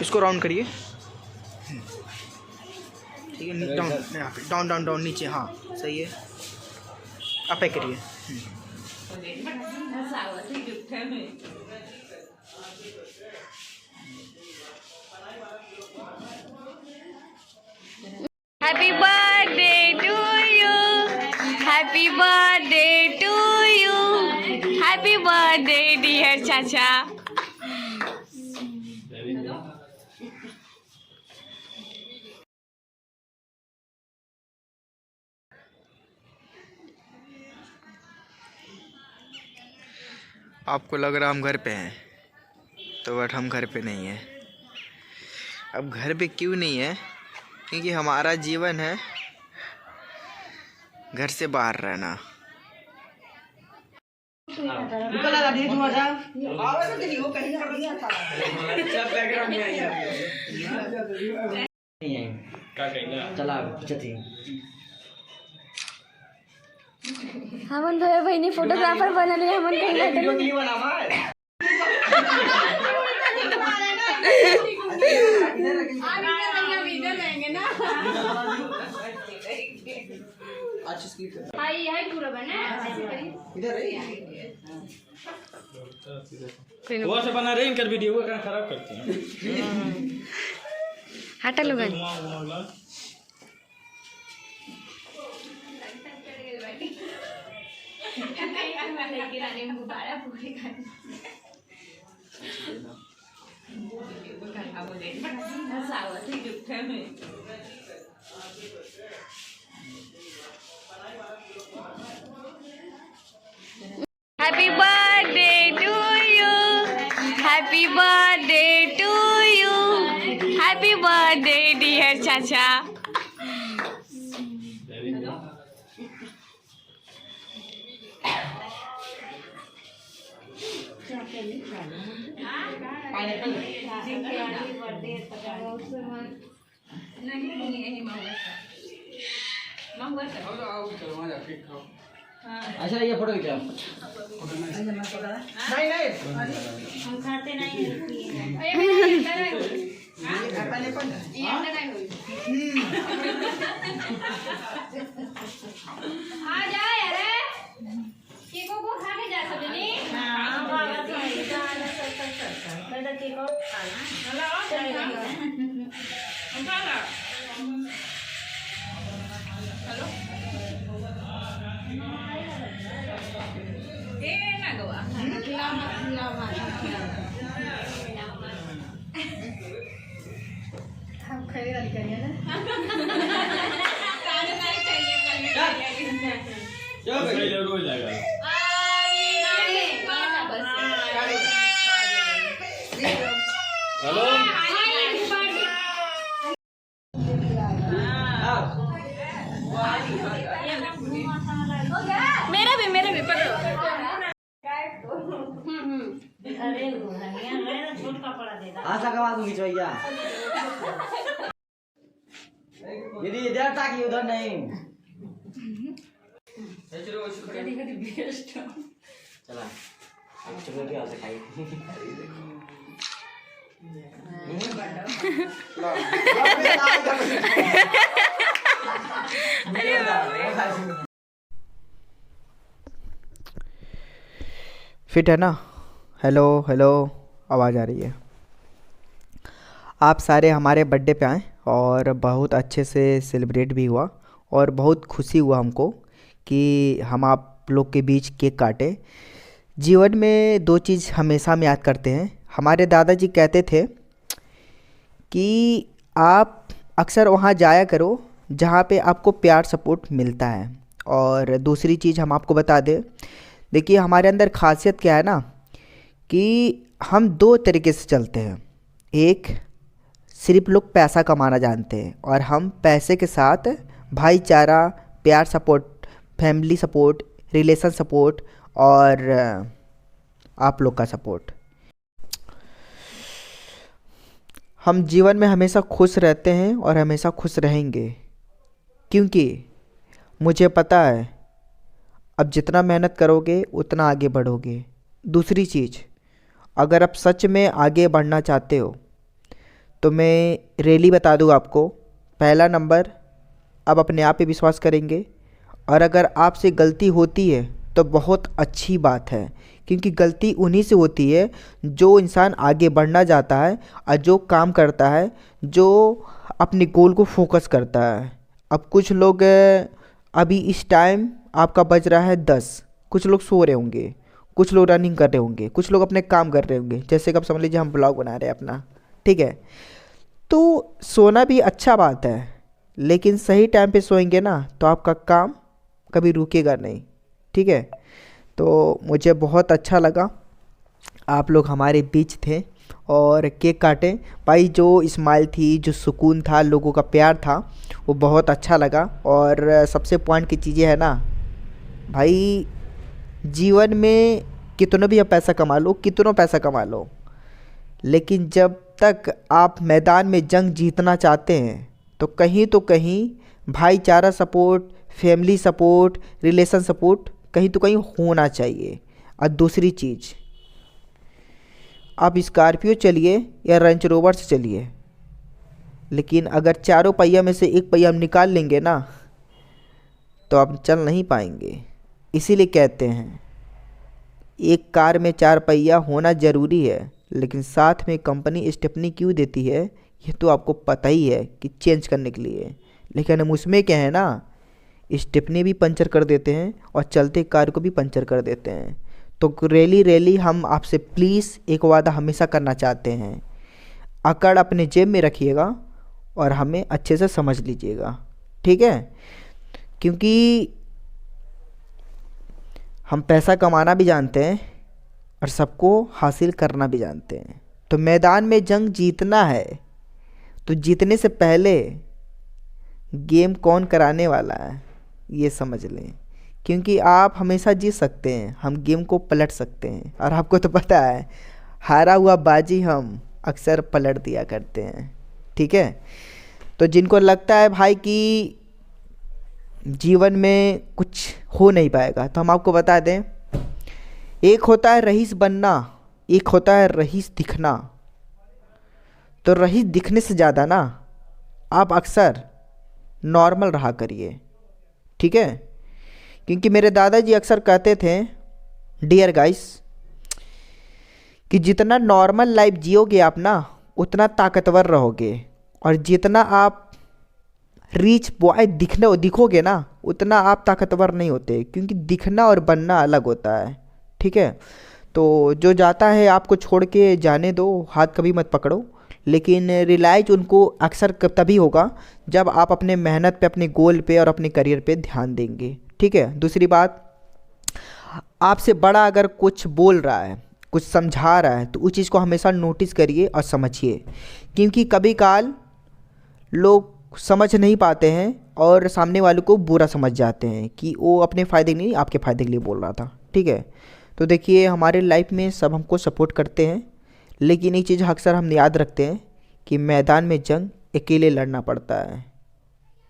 इसको राउंड करिए, ठीक है, डाउन डाउन डाउन डाउन नीचे, हाँ सही है, आप पैक करिए। Happy birthday to you, happy birthday to you, happy birthday dear चाचा। आपको लग रहा हम घर पे हैं, तो बट हम घर पे नहीं हैं। अब घर पे क्यों नहीं है? क्योंकि हमारा जीवन है घर से बाहर रहना। हमन भाई बहनी फोटोग्राफर बनले, हमन कहीं पूरा बना वो से बना रहे इनकर वीडियो को खराब करते हैं। हटा लो gun. Happy birthday to you, happy birthday to you, happy birthday dear चाचा। अच्छा ये फोटो खींचा। नहीं हम खाते नहीं आ जाए अरे केको को खा के जा सकते नहीं। हां बाबा तो जाना सब दादा केको खाना चलो हम खाना। हेलो ए ना गोवा खिलावा हम खरीदारी करिए ना। काने नहीं चाहिए क्या भाई रोज जाएगा। हेलो मेरा भी पकड़ो। अरे छोटा पड़ा देगा। आशा का बात खिंचवाइया यदि इधर ताकि उधर नहीं। चला चलो क्या से खाई। फिट है ना? हेलो हेलो, आवाज़ आ रही है? आप सारे हमारे बर्थडे पे आए और बहुत अच्छे से सेलिब्रेट भी हुआ और बहुत खुशी हुआ हमको कि हम आप लोग के बीच केक काटे। जीवन में दो चीज़ हमेशा हम याद करते हैं। हमारे दादाजी कहते थे कि आप अक्सर वहाँ जाया करो जहाँ पे आपको प्यार सपोर्ट मिलता है। और दूसरी चीज़ हम आपको बता दें, देखिए हमारे अंदर खासियत क्या है ना कि हम दो तरीके से चलते हैं। एक सिर्फ लोग पैसा कमाना जानते हैं और हम पैसे के साथ भाईचारा, प्यार support, family support, relation support और आप लोग का सपोर्ट। हम जीवन में हमेशा खुश रहते हैं और हमेशा खुश रहेंगे, क्योंकि मुझे पता है अब जितना मेहनत करोगे उतना आगे बढ़ोगे। दूसरी चीज़, अगर आप सच में आगे बढ़ना चाहते हो तो मैं रियली बता दूँ आपको, पहला नंबर आप अपने आप पे विश्वास करेंगे। और अगर आपसे गलती होती है तो बहुत अच्छी बात है, क्योंकि गलती उन्हीं से होती है जो इंसान आगे बढ़ना चाहता है और जो काम करता है, जो अपने गोल को फोकस करता है। अब कुछ लोग अभी इस टाइम आपका बज रहा है 10, कुछ लोग सो रहे होंगे, कुछ लोग रनिंग कर रहे होंगे, कुछ लोग अपने काम कर रहे होंगे। जैसे कि आप समझ लीजिए हम ब्लॉग बना रहे हैं अपना, ठीक है। तो सोना भी अच्छा बात है, लेकिन सही टाइम पे सोएंगे ना तो आपका काम कभी रुकेगा नहीं, ठीक है। तो मुझे बहुत अच्छा लगा आप लोग हमारे बीच थे और केक काटे भाई। जो स्माइल थी, जो सुकून था, लोगों का प्यार था, वो बहुत अच्छा लगा। और सबसे पॉइंट की चीज़ें है ना भाई, जीवन में कितना भी आप पैसा कमा लो, कितना पैसा कमा लो, लेकिन जब तक आप मैदान में जंग जीतना चाहते हैं तो कहीं भाईचारा support, family support, relation support कहीं तो कहीं होना चाहिए। और दूसरी चीज़, आप स्कॉर्पियो चलिए या रेंज रोवर से चलिए, लेकिन अगर चारों पहिया में से एक पहिया हम निकाल लेंगे ना तो आप चल नहीं पाएंगे। इसीलिए कहते हैं एक कार में 4 पहिया होना ज़रूरी है, लेकिन साथ में कंपनी स्टेपनी क्यों देती है ये तो आपको पता ही है कि चेंज करने के लिए। लेकिन हम उसमें क्या है ना, स्टेपनी भी पंचर कर देते हैं और चलते कार को भी पंचर कर देते हैं। तो रैली हम आपसे प्लीज़ एक वादा हमेशा करना चाहते हैं, अकड़ अपने जेब में रखिएगा और हमें अच्छे से समझ लीजिएगा, ठीक है। क्योंकि हम पैसा कमाना भी जानते हैं और सबको हासिल करना भी जानते हैं। तो मैदान में जंग जीतना है तो जीतने से पहले गेम कौन कराने वाला है ये समझ लें, क्योंकि आप हमेशा जीत सकते हैं, हम गेम को पलट सकते हैं। और आपको तो पता है हारा हुआ बाजी हम अक्सर पलट दिया करते हैं, ठीक है। तो जिनको लगता है भाई कि जीवन में कुछ हो नहीं पाएगा, तो हम आपको बता दें, एक होता है रईस बनना, एक होता है रईस दिखना। तो रईस दिखने से ज़्यादा ना आप अक्सर नॉर्मल रहा करिए, ठीक है। क्योंकि मेरे दादाजी अक्सर कहते थे, डियर गाइस, कि जितना नॉर्मल लाइफ जियोगे आप ना उतना ताकतवर रहोगे, और जितना आप रिच बॉय दिखोगे ना उतना आप ताकतवर नहीं होते, क्योंकि दिखना और बनना अलग होता है, ठीक है। तो जो जाता है आपको छोड़ के जाने दो, हाथ कभी मत पकड़ो, लेकिन रियलाइज उनको अक्सर तभी होगा जब आप अपने मेहनत पे, अपने गोल पे और अपने करियर पे ध्यान देंगे, ठीक है। दूसरी बात, आपसे बड़ा अगर कुछ बोल रहा है, कुछ समझा रहा है, तो उस चीज़ को हमेशा नोटिस करिए और समझिए, क्योंकि कभी काल लोग समझ नहीं पाते हैं और सामने वाले को बुरा समझ जाते हैं कि वो अपने फ़ायदे नहीं आपके फ़ायदे के लिए बोल रहा था, ठीक है। तो देखिए हमारे लाइफ में सब हमको सपोर्ट करते हैं, लेकिन एक चीज़ अक्सर हम याद रखते हैं कि मैदान में जंग अकेले लड़ना पड़ता है।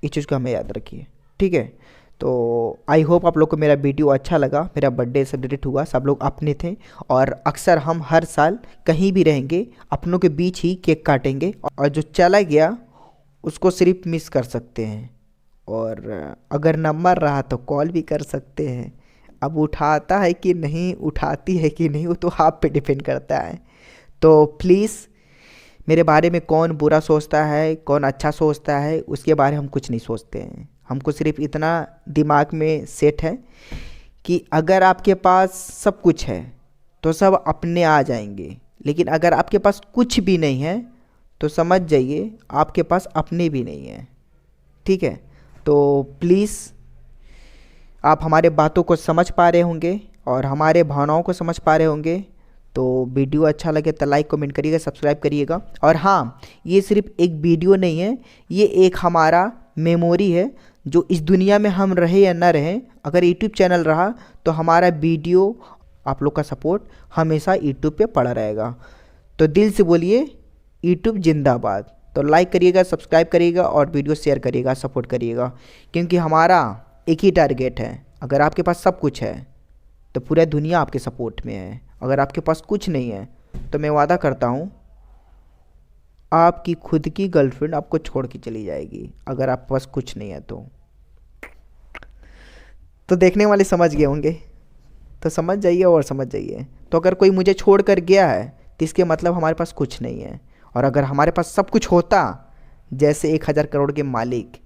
इस चीज़ को हमें याद रखिए, ठीक है। तो आई होप आप लोग को मेरा वीडियो अच्छा लगा। मेरा बर्थडे सेलिब्रेट हुआ, सब लोग अपने थे, और अक्सर हम हर साल कहीं भी रहेंगे अपनों के बीच ही केक काटेंगे, और जो चला गया उसको सिर्फ मिस कर सकते हैं, और अगर नंबर रहा तो कॉल भी कर सकते हैं। अब उठाता है कि नहीं, उठाती है कि नहीं, वो तो आप पे डिपेंड करता है। तो प्लीज़ मेरे बारे में कौन बुरा सोचता है, कौन अच्छा सोचता है, उसके बारे में हम कुछ नहीं सोचते हैं। हमको सिर्फ इतना दिमाग में सेट है कि अगर आपके पास सब कुछ है तो सब अपने आ जाएंगे, लेकिन अगर आपके पास कुछ भी नहीं है तो समझ जाइए आपके पास अपने भी नहीं है, ठीक है। तो प्लीज़ आप हमारे बातों को समझ पा रहे होंगे और हमारे भावनाओं को समझ पा रहे होंगे। तो वीडियो अच्छा लगे तो लाइक कमेंट करिएगा, सब्सक्राइब करिएगा। और हाँ, ये सिर्फ एक वीडियो नहीं है, ये एक हमारा मेमोरी है, जो इस दुनिया में हम रहे या ना रहें, अगर यूट्यूब चैनल रहा तो हमारा वीडियो, आप लोग का सपोर्ट हमेशा यूट्यूब पे पड़ा रहेगा। तो दिल से बोलिए यूट्यूब जिंदाबाद। तो लाइक करिएगा, सब्सक्राइब करिएगा और वीडियो शेयर करिएगा, सपोर्ट करिएगा, क्योंकि हमारा एक ही टारगेट है। अगर आपके पास सब कुछ है तो पूरा दुनिया आपके सपोर्ट में है। अगर आपके पास कुछ नहीं है तो मैं वादा करता हूँ आपकी खुद की गर्लफ्रेंड आपको छोड़ के चली जाएगी, अगर आपके पास कुछ नहीं है तो देखने वाले समझ गए होंगे, तो समझ जाइए और समझ जाइए। तो अगर कोई मुझे छोड़ कर गया है तो इसके मतलब हमारे पास कुछ नहीं है, और अगर हमारे पास सब कुछ होता जैसे 1000 करोड़ के मालिक,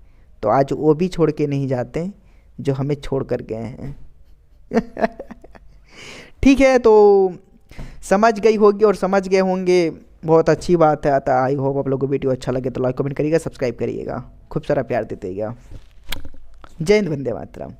तो आज वो भी छोड़ के नहीं जाते जो हमें छोड़ कर गए हैं। ठीक है, तो समझ गई होगी और समझ गए होंगे, बहुत अच्छी बात है। आता आई होप आप लोगों को वीडियो अच्छा लगे तो लाइक कमेंट करिएगा, सब्सक्राइब करिएगा, खूब सारा प्यार देते। जय हिंद, वंदे मातरम।